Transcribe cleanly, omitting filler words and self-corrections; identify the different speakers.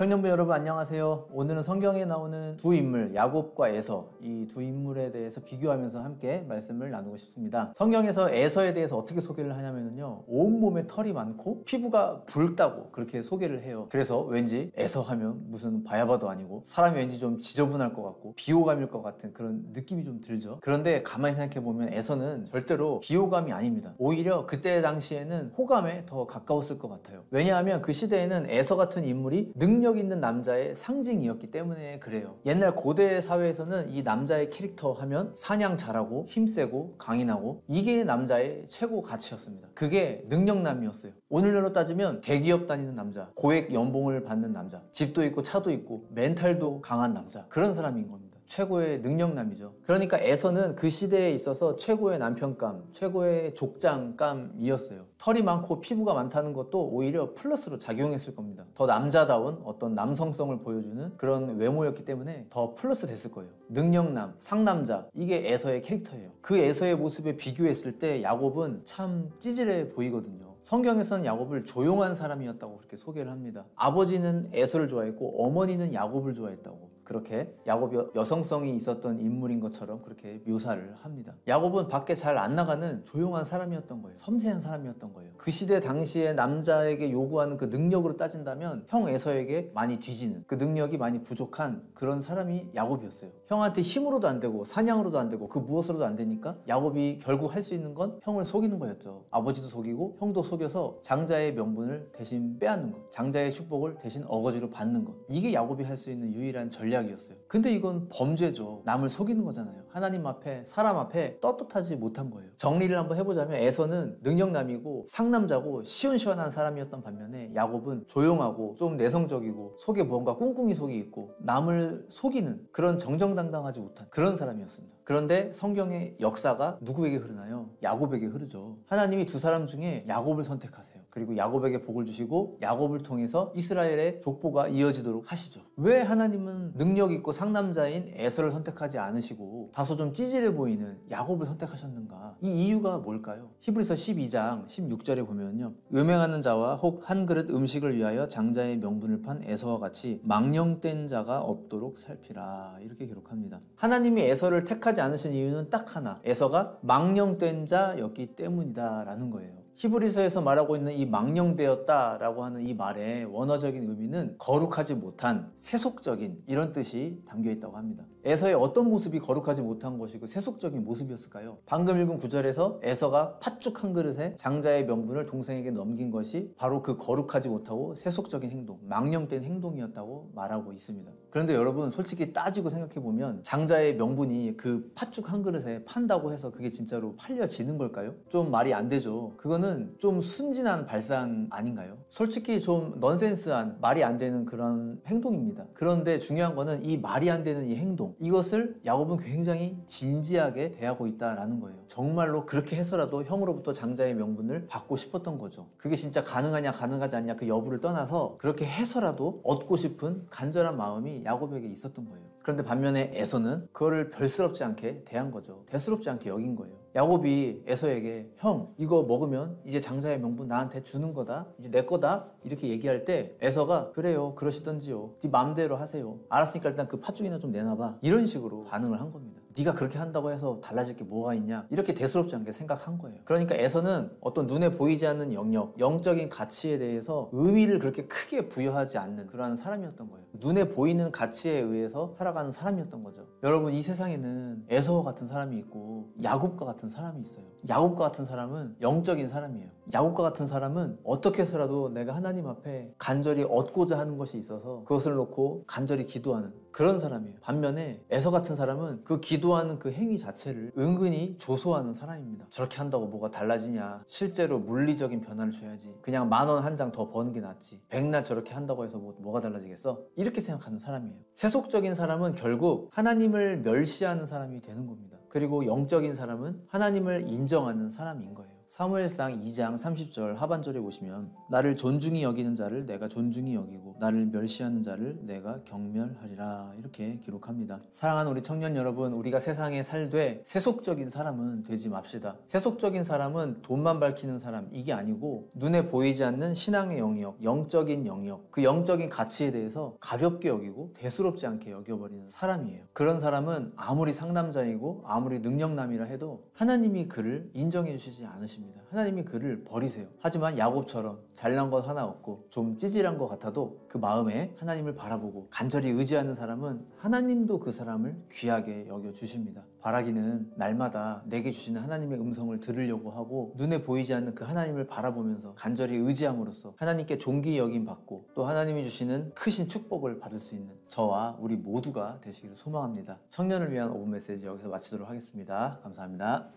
Speaker 1: 청년부 여러분 안녕하세요. 오늘은 성경에 나오는 두 인물 야곱과 에서, 이 두 인물에 대해서 비교하면서 함께 말씀을 나누고 싶습니다. 성경에서 에서에 대해서 어떻게 소개를 하냐면요, 온몸에 털이 많고 피부가 붉다고 그렇게 소개를 해요. 그래서 왠지 에서 하면 무슨 바야바도 아니고 사람이 왠지 좀 지저분할 것 같고 비호감일 것 같은 그런 느낌이 좀 들죠. 그런데 가만히 생각해보면 에서는 절대로 비호감이 아닙니다. 오히려 그때 당시에는 호감에 더 가까웠을 것 같아요. 왜냐하면 그 시대에는 에서 같은 인물이 능력 있는 남자의 상징이었기 때문에 그래요. 옛날 고대 사회에서는 이 남자의 캐릭터 하면 사냥 잘하고 힘세고 강인하고, 이게 남자의 최고 가치였습니다. 그게 능력남이었어요. 오늘날로 따지면 대기업 다니는 남자, 고액 연봉을 받는 남자, 집도 있고 차도 있고 멘탈도 강한 남자, 그런 사람인 겁니다. 최고의 능력남이죠. 그러니까 에서는 그 시대에 있어서 최고의 남편감, 최고의 족장감이었어요. 털이 많고 피부가 많다는 것도 오히려 플러스로 작용했을 겁니다. 더 남자다운 어떤 남성성을 보여주는 그런 외모였기 때문에 더 플러스 됐을 거예요. 능력남, 상남자, 이게 에서의 캐릭터예요. 그 에서의 모습에 비교했을 때 야곱은 참 찌질해 보이거든요. 성경에서는 야곱을 조용한 사람이었다고 그렇게 소개를 합니다. 아버지는 에서를 좋아했고 어머니는 야곱을 좋아했다고, 그렇게 야곱이 여성성이 있었던 인물인 것처럼 그렇게 묘사를 합니다. 야곱은 밖에 잘 안 나가는 조용한 사람이었던 거예요. 섬세한 사람이었던 거예요. 그 시대 당시에 남자에게 요구하는 그 능력으로 따진다면 형 에서에게 많이 뒤지는, 그 능력이 많이 부족한 그런 사람이 야곱이었어요. 형한테 힘으로도 안 되고 사냥으로도 안 되고 그 무엇으로도 안 되니까 야곱이 결국 할 수 있는 건 형을 속이는 거였죠. 아버지도 속이고 형도 속여서 장자의 명분을 대신 빼앗는 것, 장자의 축복을 대신 어거지로 받는 것, 이게 야곱이 할 수 있는 유일한 전략이었어요. 근데 이건 범죄죠. 남을 속이는 거잖아요. 하나님 앞에, 사람 앞에 떳떳하지 못한 거예요. 정리를 한번 해보자면 에서는 능력남이고 상남자고 시원시원한 사람이었던 반면에 야곱은 조용하고 좀 내성적이고 속에 뭔가 꿍꿍이 속이 있고 남을 속이는 그런 정정당당하지 못한 그런 사람이었습니다. 그런데 성경의 역사가 누구에게 흐르나요? 야곱에게 흐르죠. 하나님이 두 사람 중에 야곱을 선택하세요. 그리고 야곱에게 복을 주시고 야곱을 통해서 이스라엘의 족보가 이어지도록 하시죠. 왜 하나님은 능력 있고 상남자인 에서를 선택하지 않으시고 다소 좀 찌질해 보이는 야곱을 선택하셨는가? 이 이유가 뭘까요? 히브리서 12장 16절에 보면요, 음행하는 자와 혹 한 그릇 음식을 위하여 장자의 명분을 판 에서와 같이 망령된 자가 없도록 살피라, 이렇게 기록합니다. 하나님이 에서를 택하지 않으신 이유는 딱 하나, 에서가 망령된 자였기 때문이다 라는 거예요. 히브리서에서 말하고 있는 이 망령되었다라고 하는 이 말의 원어적인 의미는 거룩하지 못한, 세속적인, 이런 뜻이 담겨 있다고 합니다. 에서의 어떤 모습이 거룩하지 못한 것이고 세속적인 모습이었을까요? 방금 읽은 구절에서 에서가 팥죽 한 그릇에 장자의 명분을 동생에게 넘긴 것이 바로 그 거룩하지 못하고 세속적인 행동, 망령된 행동이었다고 말하고 있습니다. 그런데 여러분, 솔직히 따지고 생각해보면 장자의 명분이 그 팥죽 한 그릇에 판다고 해서 그게 진짜로 팔려지는 걸까요? 좀 말이 안 되죠. 그거는 좀 순진한 발상 아닌가요? 솔직히 좀 넌센스한, 말이 안 되는 그런 행동입니다. 그런데 중요한 거는 이 말이 안 되는 이 행동, 이것을 야곱은 굉장히 진지하게 대하고 있다라는 거예요. 정말로 그렇게 해서라도 형으로부터 장자의 명분을 받고 싶었던 거죠. 그게 진짜 가능하냐 가능하지 않냐 그 여부를 떠나서 그렇게 해서라도 얻고 싶은 간절한 마음이 야곱에게 있었던 거예요. 그런데 반면에 에서는 그거를 별스럽지 않게 대한 거죠. 대수롭지 않게 여긴 거예요. 야곱이 에서에게 형, 이거 먹으면 이제 장자의 명분 나한테 주는 거다, 이제 내 거다, 이렇게 얘기할 때 에서가 그래요, 그러시던지요, 네 맘대로 하세요, 알았으니까 일단 그 팥죽이나 좀 내놔봐, 이런 식으로 반응을 한 겁니다. 네가 그렇게 한다고 해서 달라질 게 뭐가 있냐, 이렇게 대수롭지 않게 생각한 거예요. 그러니까 에서는 어떤 눈에 보이지 않는 영역, 영적인 가치에 대해서 의미를 그렇게 크게 부여하지 않는 그러한 사람이었던 거예요. 눈에 보이는 가치에 의해서 살아가는 사람이었던 거죠. 여러분, 이 세상에는 에서와 같은 사람이 있고 야곱과 같은 사람이 있어요. 야곱과 같은 사람은 영적인 사람이에요. 야곱과 같은 사람은 어떻게 해서라도 내가 하나님 앞에 간절히 얻고자 하는 것이 있어서 그것을 놓고 간절히 기도하는 그런 사람이에요. 반면에 에서 같은 사람은 그 기도하는 그 행위 자체를 은근히 조소하는 사람입니다. 저렇게 한다고 뭐가 달라지냐, 실제로 물리적인 변화를 줘야지, 그냥 10,000원 한 장 더 버는 게 낫지, 백날 저렇게 한다고 해서 뭐가 달라지겠어, 이렇게 생각하는 사람이에요. 세속적인 사람은 결국 하나님을 멸시하는 사람이 되는 겁니다. 그리고 영적인 사람은 하나님을 인정하는 사람인 거예요. 사무엘상 2장 30절 하반절에 보시면 나를 존중히 여기는 자를 내가 존중히 여기고 나를 멸시하는 자를 내가 경멸하리라 이렇게 기록합니다. 사랑하는 우리 청년 여러분, 우리가 세상에 살되 세속적인 사람은 되지 맙시다. 세속적인 사람은 돈만 밝히는 사람 이게 아니고 눈에 보이지 않는 신앙의 영역, 영적인 영역, 그 영적인 가치에 대해서 가볍게 여기고 대수롭지 않게 여겨버리는 사람이에요. 그런 사람은 아무리 상남자이고 아무리 능력남이라 해도 하나님이 그를 인정해 주시지 않으십니다. 하나님이 그를 버리세요. 하지만 야곱처럼 잘난 것 하나 없고 좀 찌질한 것 같아도 그 마음에 하나님을 바라보고 간절히 의지하는 사람은 하나님도 그 사람을 귀하게 여겨주십니다. 바라기는 날마다 내게 주시는 하나님의 음성을 들으려고 하고 눈에 보이지 않는 그 하나님을 바라보면서 간절히 의지함으로써 하나님께 존귀 여김 받고 또 하나님이 주시는 크신 축복을 받을 수 있는 저와 우리 모두가 되시기를 소망합니다. 청년을 위한 5분 메시지 여기서 마치도록 하겠습니다. 감사합니다.